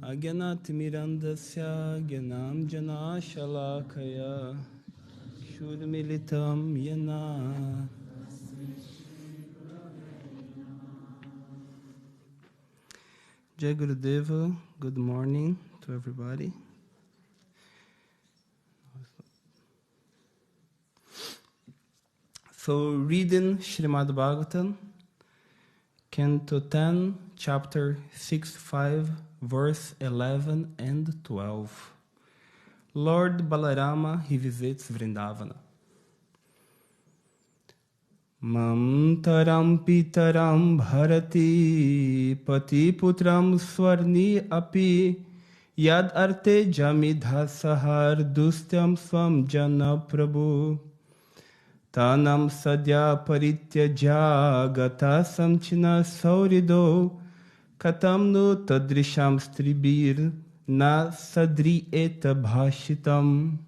Agyanatimirandasya Gyanam Jana Shalakaya Shurmilitam Yana. Jai Gurudeva, good morning to everybody. So reading Srimad Bhagavatam, Canto 10, Chapter 6, 5, verse 11 and 12. Lord Balarama, he visits Vrindavana. Mamtaram pitaram bharati pati putram swarni api yad arte jamidha sahar dustyam swam jana prabhu tanam sadya parityajya gata samchina saurido katam nu tadrisham stribir na sadri eta bhashitam.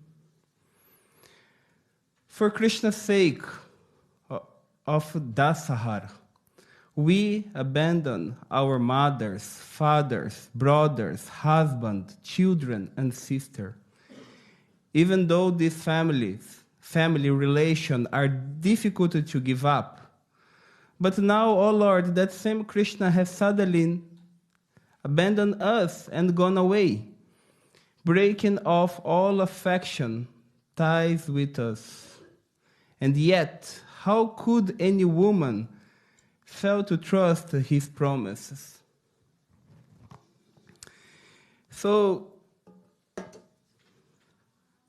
For Krishna's sake of Dasahar, we abandon our mothers, fathers, brothers, husband, children, and sister. Even though these family relations are difficult to give up. But now, O Lord, that same Krishna has suddenly abandoned us and gone away, breaking off all affection ties with us. And yet, how could any woman fail to trust his promises? So,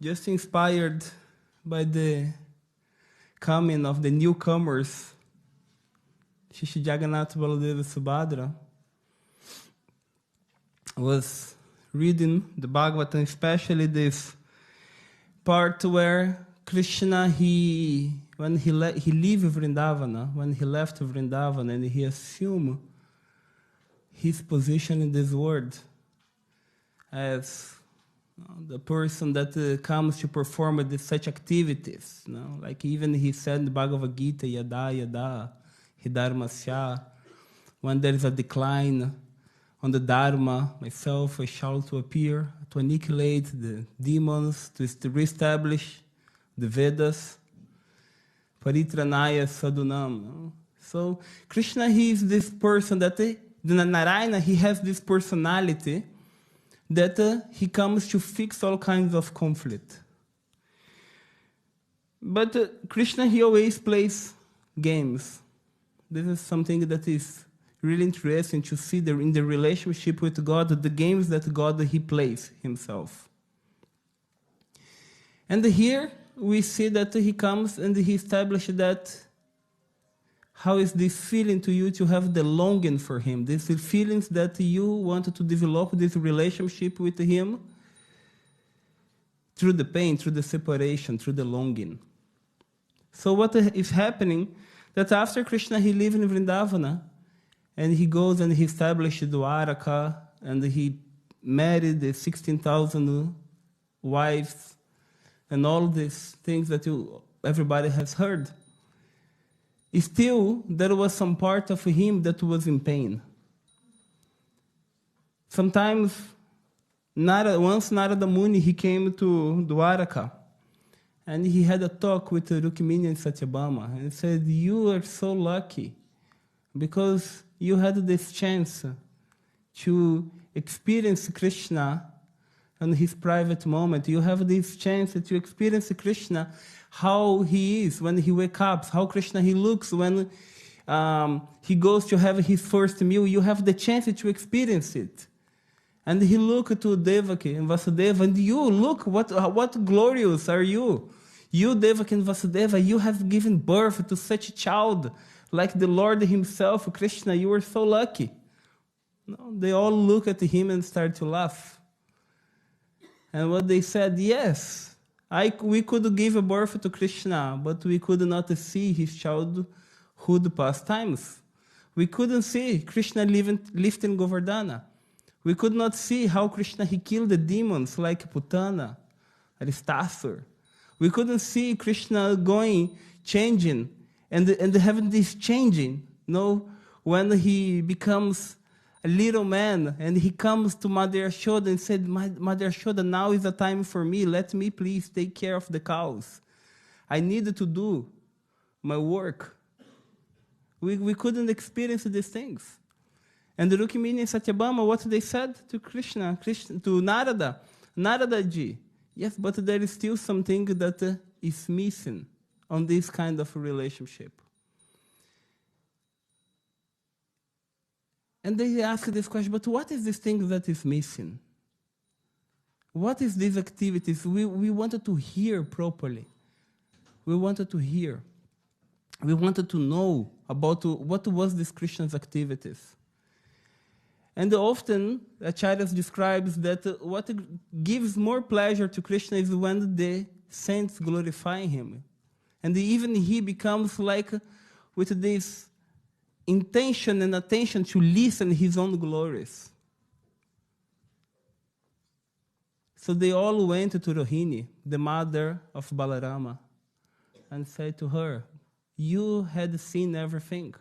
just inspired by the coming of the newcomers, Shishi Jagannath Baladeva Subhadra, was reading the Bhagavatam, especially this part where Krishna, when he left Vrindavana, when he left Vrindavana and he assumed his position in this world as the person that comes to perform such activities, like even he said in the Bhagavad Gita, Yada Yada Hidharmasya, when there is a decline on the Dharma, myself I shall to appear, to annihilate the demons, to reestablish the Vedas, Paritranaya Sadhunam. So Krishna, he is this person that, the Narayana, he has this personality that he comes to fix all kinds of conflict. But Krishna, he always plays games. This is something that is really interesting to see in the relationship with God, the games that God, he plays himself. And here, we see that he comes and he established that how is this feeling to you to have the longing for him, these feelings that you want to develop this relationship with him through the pain, through the separation, through the longing. So what is happening, that after Krishna, he lives in Vrindavana, and he goes and he established Dwaraka, and he married the 16,000 wives, and all these things that everybody has heard. Still, there was some part of him that was in pain. Sometimes, once Narada Muni, he came to Dwaraka, and he had a talk with Rukmini and Satyabhama, and he said, you are so lucky, because you had this chance to experience Krishna in his private moment. You have this chance to experience Krishna, how he is when he wakes up, how Krishna he looks when he goes to have his first meal. You have the chance to experience it. And he looked to Devaki and Vasudeva, and you, look, what glorious are you. You, Devaki and Vasudeva, you have given birth to such a child, like the Lord himself, Krishna, you are so lucky. No, they all look at him and start to laugh. And what they said, yes, we could give a birth to Krishna, but we could not see his childhood pastimes. We couldn't see Krishna lifting Govardhana. We could not see how Krishna, he killed the demons like Putana, Aristasur. We couldn't see Krishna changing, and having this changing, when he becomes a little man, and he comes to Mother Yashoda and said, Mother Yashoda, now is the time for me. Let me please take care of the cows. I need to do my work. We couldn't experience these things. And the Rukmini and Satyabhama, what they said to Krishna, to Narada, Narada-ji, yes, but there is still something that is missing on this kind of relationship. And they ask this question, but what is this thing that is missing? What is these activities? We wanted to hear properly. We wanted to hear. We wanted to know about what was this Krishna's activities. And often, Acharyas describes that what gives more pleasure to Krishna is when the saints glorify him. And even he becomes like with this intention and attention to listen his own glories. So they all went to Rohini, the mother of Balarama, and said to her, you had seen everything,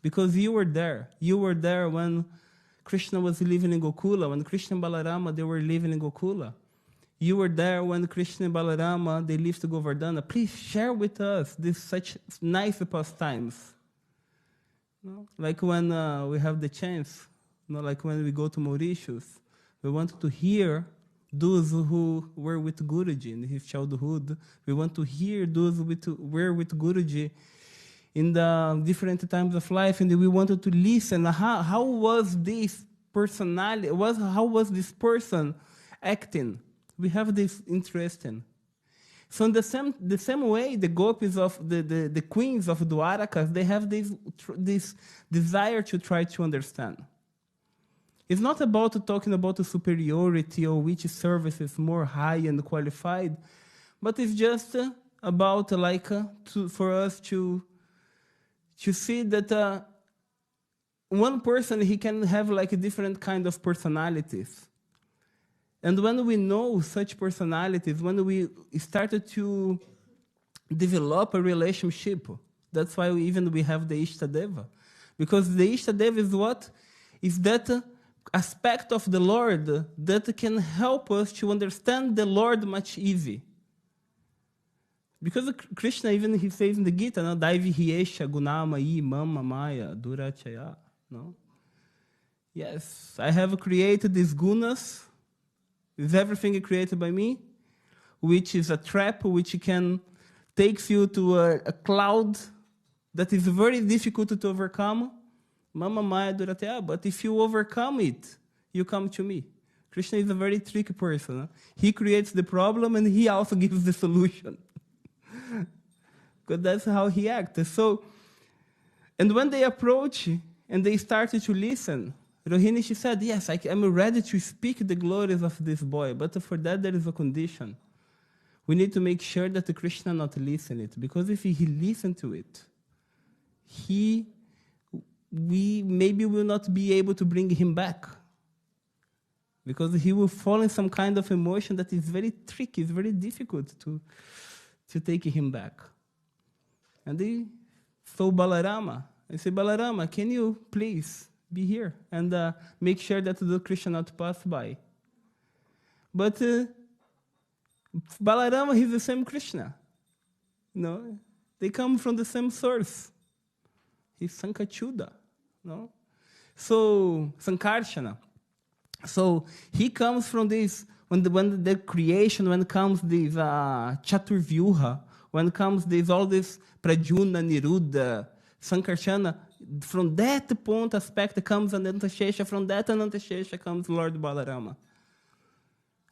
because you were there. You were there when Krishna was living in Gokula, when Krishna and Balarama, they were living in Gokula. You were there when Krishna and Balarama, they lived to Govardhana. Please share with us these such nice pastimes. No? Like when we have the chance, like when we go to Mauritius, we want to hear those who were with Guruji in his childhood. We want to hear those who were with Guruji in the different times of life, and we wanted to listen. How was this personality? How was this person acting? We have this interest in. So in the same way, the gopis of the queens of Dwarakas, they have this desire to try to understand. It's not about talking about the superiority or which service is more high and qualified, but it's just about for us to see that one person, he can have like a different kind of personalities. And when we know such personalities, when we started to develop a relationship, that's why we have the Ishtadeva. Because the Ishtadeva is what? Is that aspect of the Lord that can help us to understand the Lord much easier. Because Krishna, even he says in the Gita, no? Daivi Hiesha Gunamai Mama Maya Durachaya. No? Yes, I have created these gunas. Is everything created by me? Which is a trap which takes you to a cloud that is very difficult to overcome. Mama Maya Duratya, but if you overcome it, you come to me. Krishna is a very tricky person. Huh? He creates the problem and he also gives the solution. Because that's how he acts. So, and when they approach and they started to listen, Rohini, she said, yes, I'm ready to speak the glories of this boy, but for that there is a condition. We need to make sure that the Krishna not listen it, because if he listen to it, we maybe will not be able to bring him back. Because he will fall in some kind of emotion that is very tricky, it's very difficult to take him back. And they saw Balarama. I said, Balarama, can you please be here and make sure that the Krishna not pass by? But Balarama, he's the same Krishna. No, they come from the same source. He's Sankachuda. No, so Sankarsana. So he comes from this when the creation, when comes this Chaturvyuha, when comes this all this Pradyumna, Niruddha, Sankarsana. From that point aspect comes Anantashesha. From that Anantashesha comes Lord Balarama.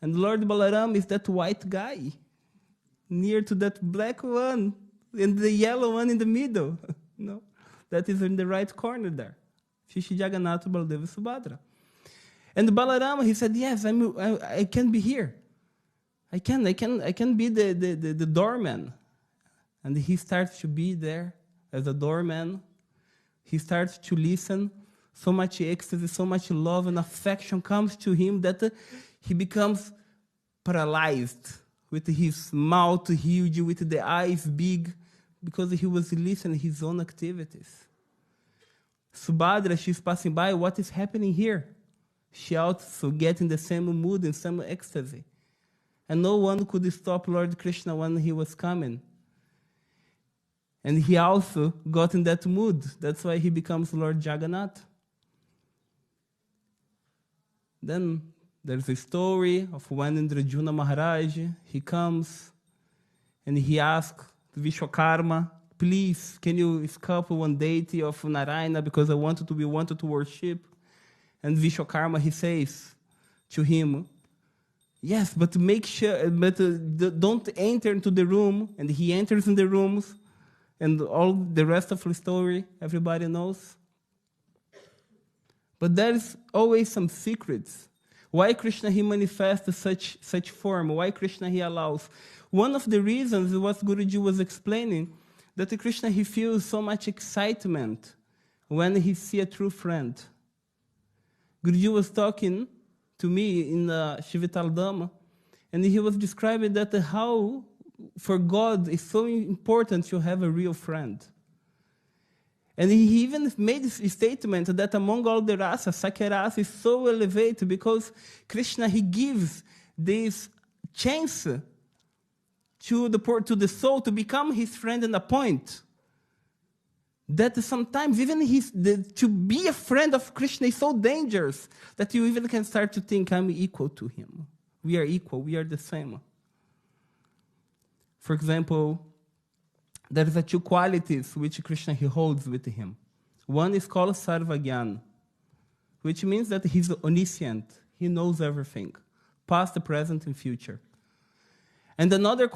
And Lord Balarama is that white guy, near to that black one, and the yellow one in the middle. No, that is in the right corner there. Shishi Jagannatha Baladeva Subhadra. And Balarama, he said, yes, I can be here. I can be the doorman. And he starts to be there as a doorman. He starts to listen. So much ecstasy, so much love and affection comes to him that he becomes paralyzed, with his mouth huge, with the eyes big, because he was listening to his own activities. Subhadra, she's passing by, what is happening here? She also get in the same mood, in some ecstasy. And no one could stop Lord Krishna when he was coming. And he also got in that mood. That's why he becomes Lord Jagannath. Then there's a story of when Indrajuna Maharaj, he comes and he asks Vishwakarma, please, can you escape one deity of Narayana because we wanted to worship? And Vishwakarma, he says to him, yes, but make sure, don't enter into the room. And he enters in the rooms, and all the rest of the story, everybody knows. But there's always some secrets. Why Krishna, he manifests such form? Why Krishna, he allows? One of the reasons was Guruji was explaining, that Krishna, he feels so much excitement when he sees a true friend. Guruji was talking to me in Shivital Dhamma, and he was describing that how for God it's so important to have a real friend. And he even made a statement that among all the rasas, Sakya rasa is so elevated because Krishna, he gives this chance to the soul to become his friend and a point. That sometimes even to be a friend of Krishna is so dangerous that you even can start to think, I'm equal to him. We are equal, we are the same. For example, there are two qualities which Krishna, he holds with him. One is called Sarvagyan, which means that he's omniscient. He knows everything, past, present, and future. And another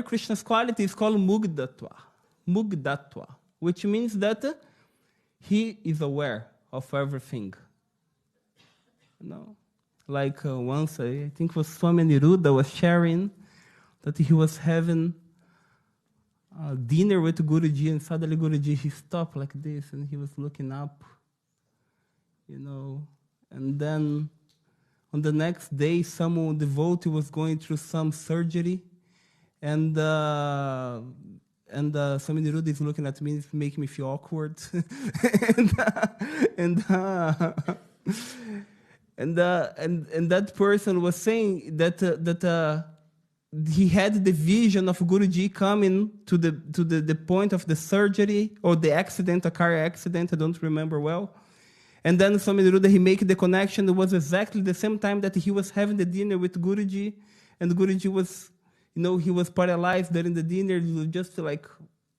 Krishna's quality is called Mugdatva. Mugdatva, which means that he is aware of everything. You know? Like once, I think it was Swami Niruddha was sharing that he was having dinner with Guruji, and suddenly Guruji, he stopped like this, and he was looking up, you know. And then on the next day, some devotee was going through some surgery, and Swami Niruddha is looking at me, it's making me feel awkward. and that person was saying that he had the vision of Guruji coming to the point of the surgery or the accident, a car accident, I don't remember well. And then Swami Niruddha, he made the connection. It was exactly the same time that he was having the dinner with Guruji, and Guruji was, he was paralyzed during the dinner, just like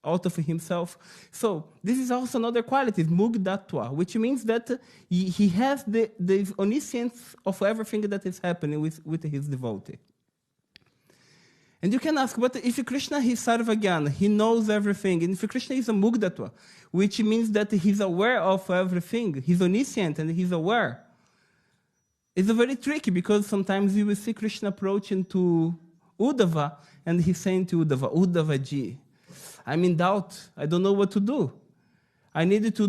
out of himself. So this is also another quality, Mugdatva, which means that he has the omniscience of everything that is happening with his devotee. And you can ask, but if Krishna is Sarvagyan, he knows everything, and if Krishna is a Mugdatva, which means that he's aware of everything, he's omniscient and he's aware, it's very tricky because sometimes you will see Krishna approaching to Uddhava, and he's saying to Uddhava, Uddhavaji, I'm in doubt, I don't know what to do. I needed to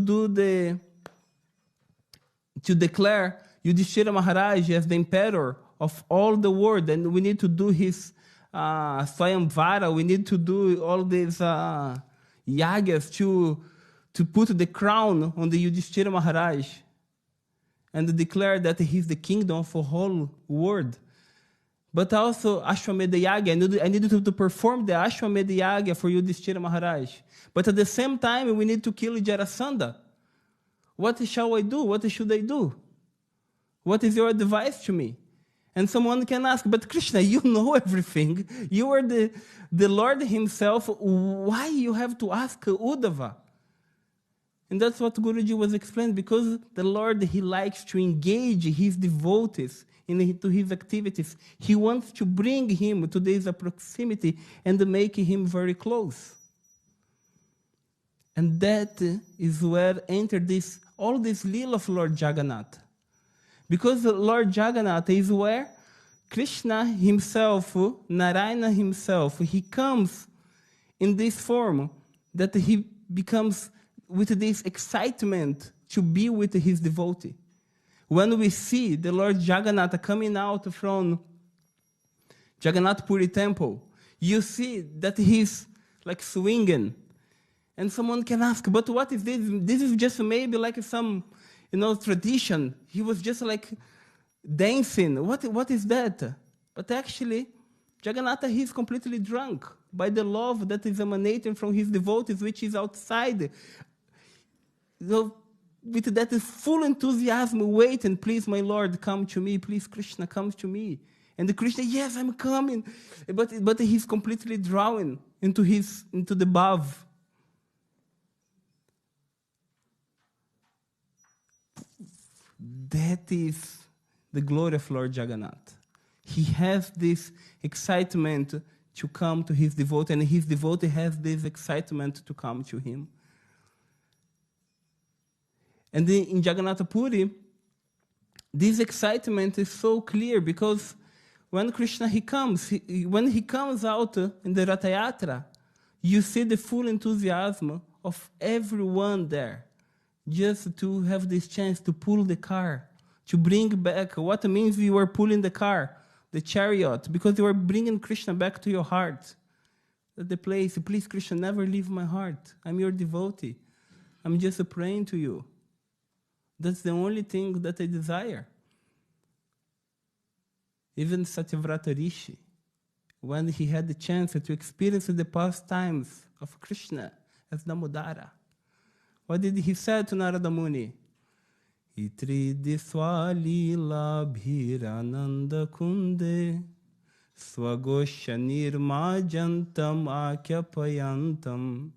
declare Yudhishthira Maharaj as the emperor of all the world, and we need to do his Swayamvara, we need to do all these yagas to put the crown on the Yudhishthira Maharaj and declare that he's the kingdom of the whole world. But also Ashwamedha Yaga, I needed to perform the Ashwamedha Yaga for Yudhishthira Maharaj. But at the same time, we need to kill Jarasandha. What shall I do? What should I do? What is your advice to me? And someone can ask, but Krishna, you know everything. You are the Lord himself. Why you have to ask Uddhava? And that's what Guruji was explaining, because the Lord, he likes to engage his devotees into his activities. He wants to bring him to this proximity and make him very close. And that is where entered all this lila of Lord Jagannath. Because Lord Jagannath is where Krishna himself, Narayana himself, he comes in this form that he becomes with this excitement to be with his devotee. When we see the Lord Jagannath coming out from Jagannath Puri temple, you see that he's like swinging And someone can ask, but what is this? This is just maybe like some, tradition. He was just like dancing. What is that? But actually, Jagannatha, he's completely drunk by the love that is emanating from his devotees, which is outside. With that full enthusiasm, waiting, please, my Lord, come to me. Please, Krishna, come to me. And the Krishna, yes, I'm coming. But he's completely drowning into the bhav. That is the glory of Lord Jagannath. He has this excitement to come to his devotee, and his devotee has this excitement to come to him. And in Jagannath Puri, this excitement is so clear because when Krishna when he comes out in the Ratha Yatra, you see the full enthusiasm of everyone there, just to have this chance to pull the car, to bring back what means you are pulling the car, the chariot, because you are bringing Krishna back to your heart. At the place, please, Krishna, never leave my heart. I'm your devotee. I'm just praying to you. That's the only thing that I desire. Even Satyavrata Rishi, when he had the chance to experience the pastimes of Krishna as Damodara, what did he say to Narada Muni? Itri diswalila bhirananda kunde swagosha nirmajantam akyapayantam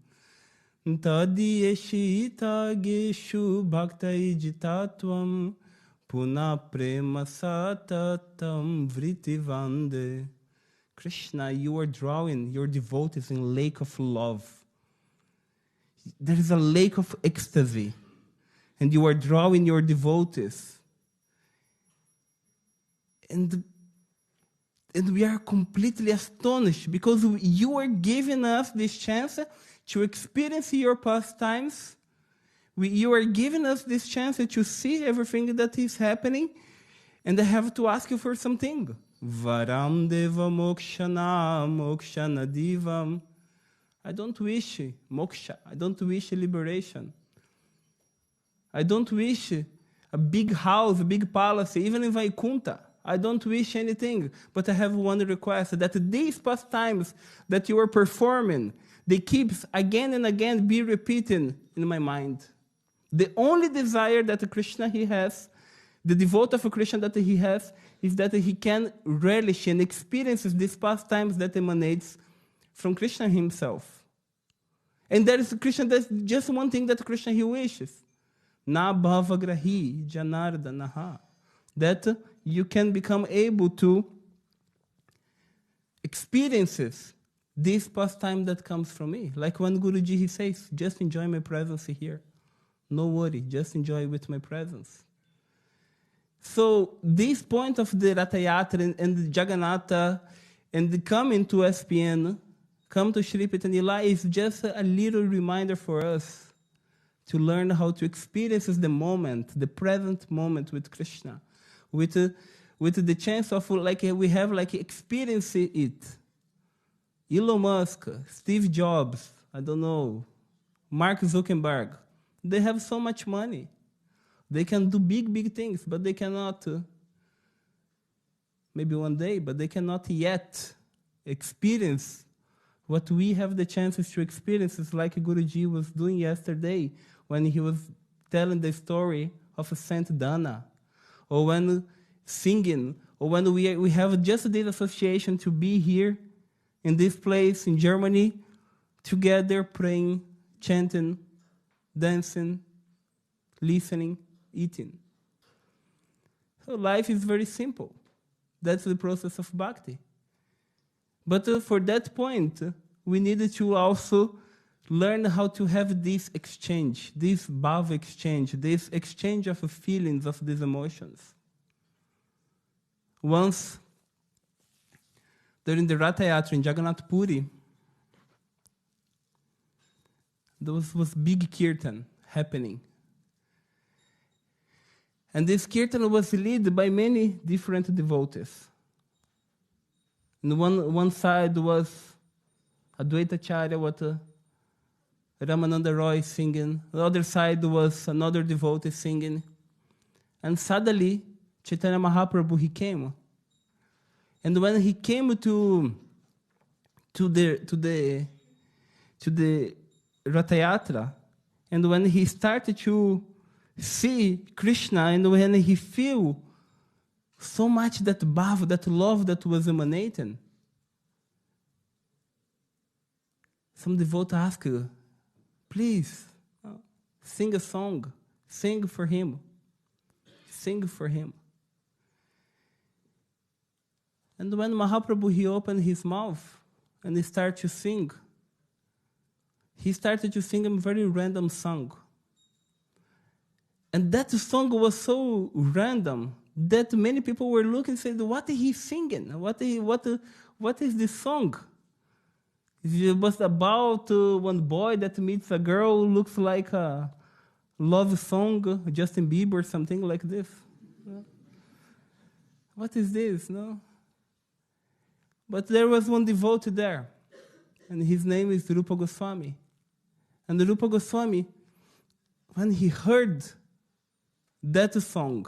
tadiyeshita geshu bhaktai jitatvam puna prema satatam vritivande. Krishna, you are drawing your devotees in lake of love. There is a lake of ecstasy, and you are drawing your devotees. And we are completely astonished because you are giving us this chance to experience your pastimes. You are giving us this chance to see everything that is happening, and I have to ask you for something. Varam deva mokshana mokshana divam. I don't wish moksha. I don't wish liberation. I don't wish a big house, a big palace, even in Vaikunta. I don't wish anything, but I have one request, that these pastimes that you are performing, they keep again and again be repeating in my mind. The only desire that Krishna he has, the devotee of Krishna that he has, is that he can relish and experience these pastimes that emanates from Krishna himself. And there is Krishna, that's just one thing that Krishna he wishes. Na bhavagrahi janardanaha. That you can become able to experience this pastime that comes from me. Like when Guruji he says, just enjoy my presence here. No worry, just enjoy with my presence. So this point of the Ratha Yatra and the Jagannatha and the coming to SPN, come to Shri Chaitanya Lila, is just a little reminder for us to learn how to experience the moment, the present moment with Krishna, with the chance of we have experience it. Elon Musk, Steve Jobs, I don't know, Mark Zuckerberg, they have so much money. They can do big things, but they cannot, maybe one day, but they cannot yet experience what we have the chances to experience. Is like Guruji was doing yesterday when he was telling the story of Saint Dana, or when singing, or when we have just this association to be here in this place in Germany, together praying, chanting, dancing, listening, eating. So life is very simple. That's the process of bhakti. But for that point, we needed to also learn how to have this exchange, this bhav exchange, this exchange of feelings, of these emotions. Once, during the Ratha Yatra in Jagannath Puri, there was big kirtan happening. And this kirtan was led by many different devotees. On one side was Advaita Acharya, Ramananda Roy singing. The other side was another devotee singing. And suddenly, Chaitanya Mahaprabhu, he came. And when he came to the Ratha Yatra, and when he started to see Krishna, and when he feel so much that bhav, that love that was emanating, some devotee asked, please, sing a song. Sing for him. Sing for him. And when Mahaprabhu, he opened his mouth and he started to sing, he started to sing a very random song. And that song was so random that many people were looking and said, what is he singing? What is this song? It was about one boy that meets a girl who looks like a love song, Justin Bieber, something like this. What is this? No? But there was one devotee there, and his name is Rupa Goswami. And Rupa Goswami, when he heard that song,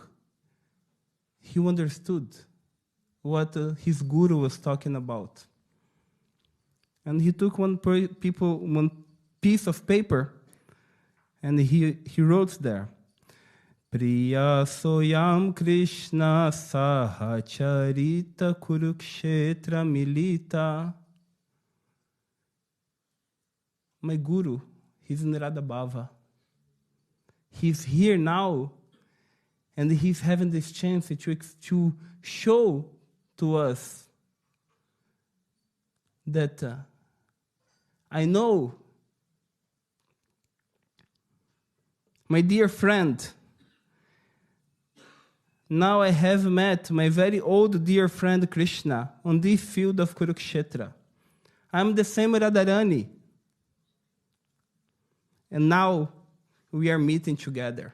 he understood what his guru was talking about. And he took one piece of paper, and he wrote there, Priya soyam Krishna sahacharita kurukshetra milita. My guru, he's in Radha Bhava. He's here now, and he's having this chance to show to us that I know, my dear friend, now I have met my very old dear friend Krishna on this field of Kurukshetra. I'm the same Radharani. And now we are meeting together.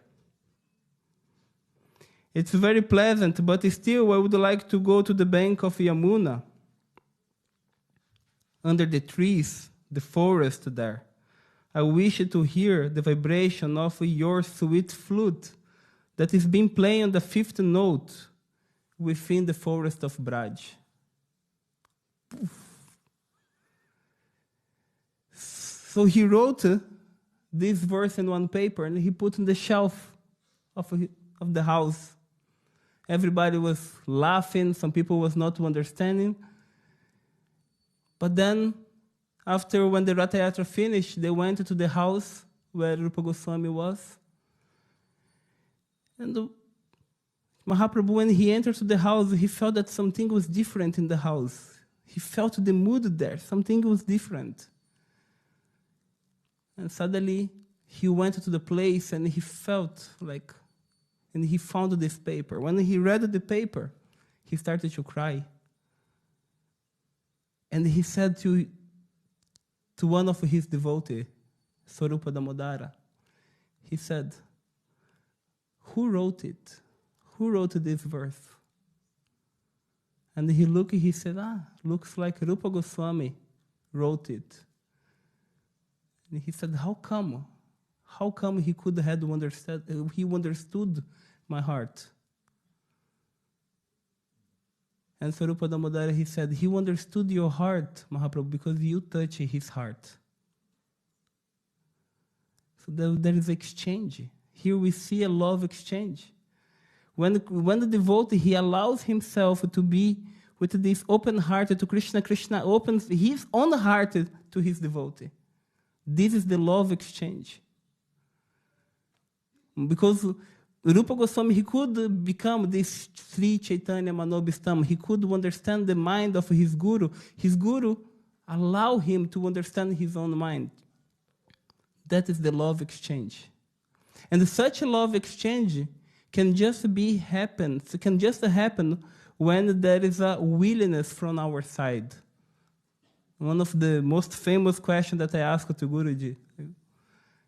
It's very pleasant, but still I would like to go to the bank of Yamuna, under the trees, the forest there. I wish to hear the vibration of your sweet flute that is being played on the fifth note within the forest of Braj. So he wrote this verse in one paper and he put on the shelf of the house. Everybody was laughing, some people was not understanding. But then, after when the Ratha Yatra finished, they went to the house where Rupa Goswami was. And Mahaprabhu, when he entered the house, he felt that something was different in the house. He felt the mood there, something was different. And suddenly, he went to the place and he felt like, and he found this paper. When he read the paper, he started to cry. And he said to one of his devotees, Swarupa Damodara, he said, who wrote it? Who wrote this verse? And he looked, he said, looks like Rupa Goswami wrote it. And he said, how come? How come he could have understood, he understood my heart? And Swarupa Damodara, he said, he understood your heart, Mahaprabhu, because you touched his heart. So there is exchange. Here we see a love exchange. When the devotee, he allows himself to be with this open heart to Krishna, Krishna opens his own heart to his devotee. This is the love exchange. Because Rupa Goswami, he could become this Sri Chaitanya Manobhistam. He could understand the mind of his guru. His guru allowed him to understand his own mind. That is the love exchange. And such a love exchange can just happen when there is a willingness from our side. One of the most famous questions that I asked to Guruji,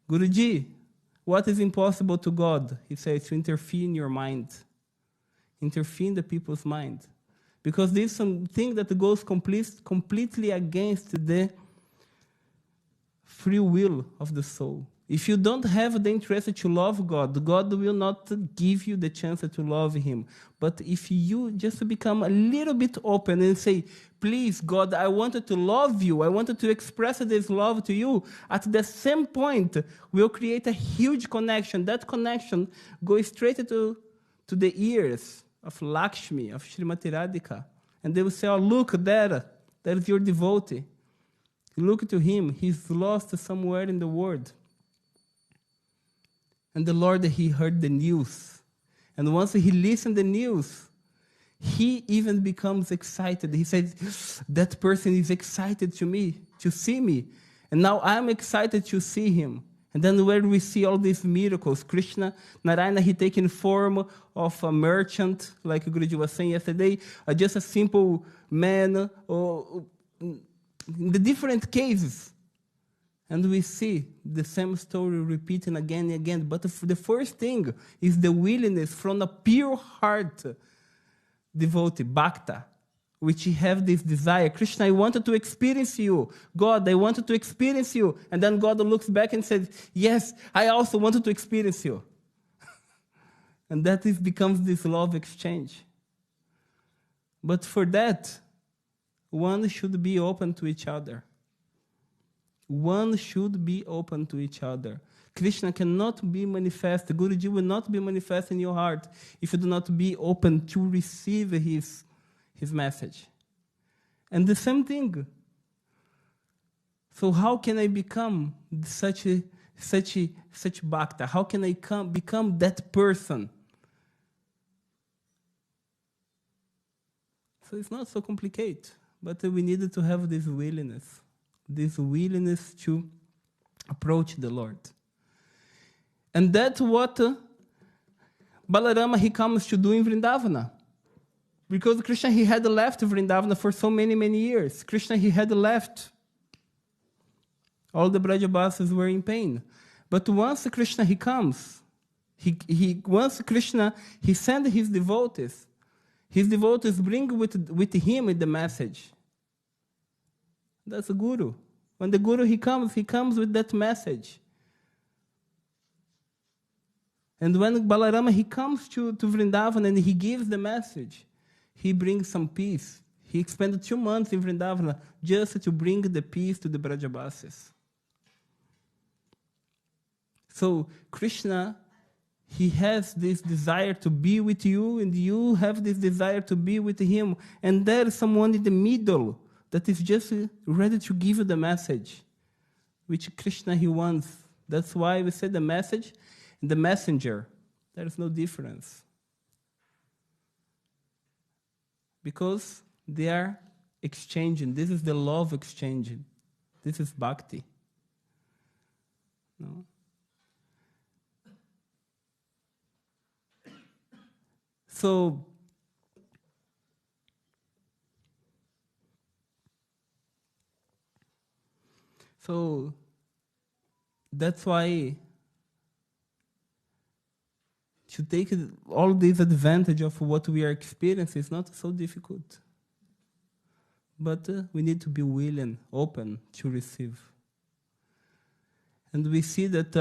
Guruji, what is impossible to God? He says, to interfere in your mind. Interfere in the people's mind. Because this is something that goes completely against the free will of the soul. If you don't have the interest to love God, God will not give you the chance to love Him. But if you just become a little bit open and say, please, God, I wanted to love you, I wanted to express this love to you, at the same point, we'll create a huge connection. That connection goes straight to the ears of Lakshmi, of Srimati Radhika. And they will say, oh, look, there is your devotee. Look to him, he's lost somewhere in the world. And the Lord, he heard the news. And once he listened to the news, he even becomes excited. He says, that person is excited to see me. And now I'm excited to see him. And then where we see all these miracles, Krishna, Narayana, he taking form of a merchant, like Guruji was saying yesterday, just a simple man, or in the different cases. And we see the same story repeating again and again. But the first thing is the willingness from a pure heart devotee, bhakta, which have this desire. Krishna, I wanted to experience you. God, I wanted to experience you. And then God looks back and says, yes, I also wanted to experience you. And that becomes this love exchange. But for that, one should be open to each other. One should be open to each other. Krishna cannot be manifest. Guruji will not be manifest in your heart if you do not be open to receive his message. And the same thing. So how can I become such bhakta? How can I become that person? So it's not so complicated, but we needed to have this willingness to approach the Lord. And that's what Balarama, he comes to do in Vrindavana. Because Krishna, he had left Vrindavana for so many, many years. Krishna, he had left. All the Brajabasas were in pain. But once Krishna, he comes, once Krishna, he sends his devotees bring with him the message. That's a guru. When the guru, he comes with that message. And when Balarama, he comes to Vrindavan and he gives the message, he brings some peace. He spent 2 months in Vrindavana just to bring the peace to the Brajabasis. So Krishna, he has this desire to be with you, and you have this desire to be with him. And there is someone in the middle that is just ready to give you the message, which Krishna, he wants. That's why we say the message and the messenger. There is no difference. Because they are exchanging. This is the love exchanging. This is bhakti. No? So that's why to take all this advantage of what we are experiencing is not so difficult. But we need to be willing, open to receive. And we see that,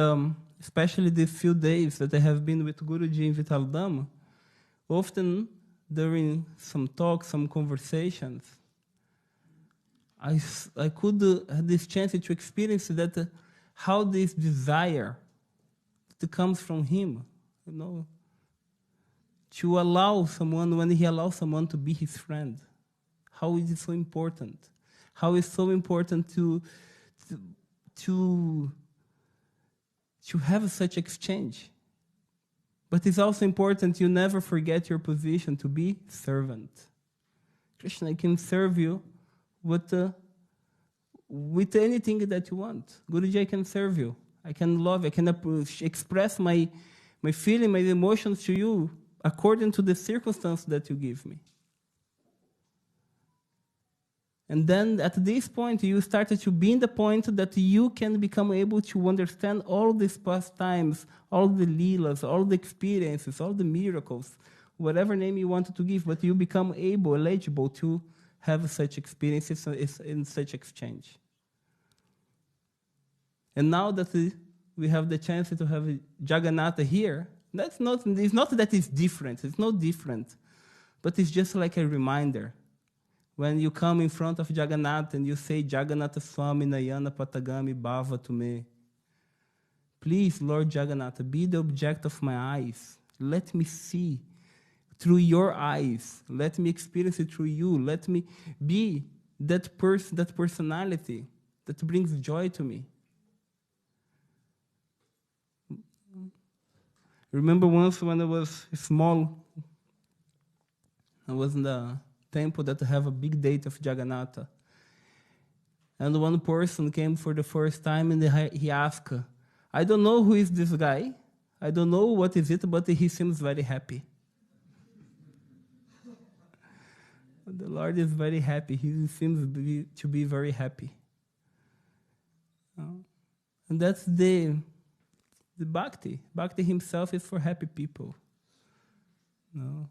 especially these few days that I have been with Guruji in Vitaldama, often during some talks, some conversations, I could have this chance to experience that how this desire that comes from him, to allow someone, when he allows someone to be his friend, how it is so important. How it's so important to have such exchange. But it's also important you never forget your position to be servant. Krishna, I can serve you with anything that you want. Guruji, I can serve you. I can love you. I can express my feeling, my emotions to you according to the circumstance that you give me. And then at this point, you started to be in the point that you can become able to understand all these past times, all the leelas, all the experiences, all the miracles, whatever name you wanted to give, but you become eligible to have such experiences in such exchange. And now that we have the chance to have Jagannatha here, it's not that it's different. It's not different. But it's just like a reminder. When you come in front of Jagannatha and you say, Jagannatha Swami Nayana Patagami Bhava to me. Please, Lord Jagannatha, be the object of my eyes. Let me see through your eyes. Let me experience it through you. Let me be that person, that personality that brings joy to me. Remember once when I was small, I was in the temple that have a big date of Jagannatha. And one person came for the first time and he asked, I don't know who is this guy. I don't know what is it, but he seems very happy. The Lord is very happy. He seems to be very happy. And that's the bhakti. Bhakti himself is for happy people. No.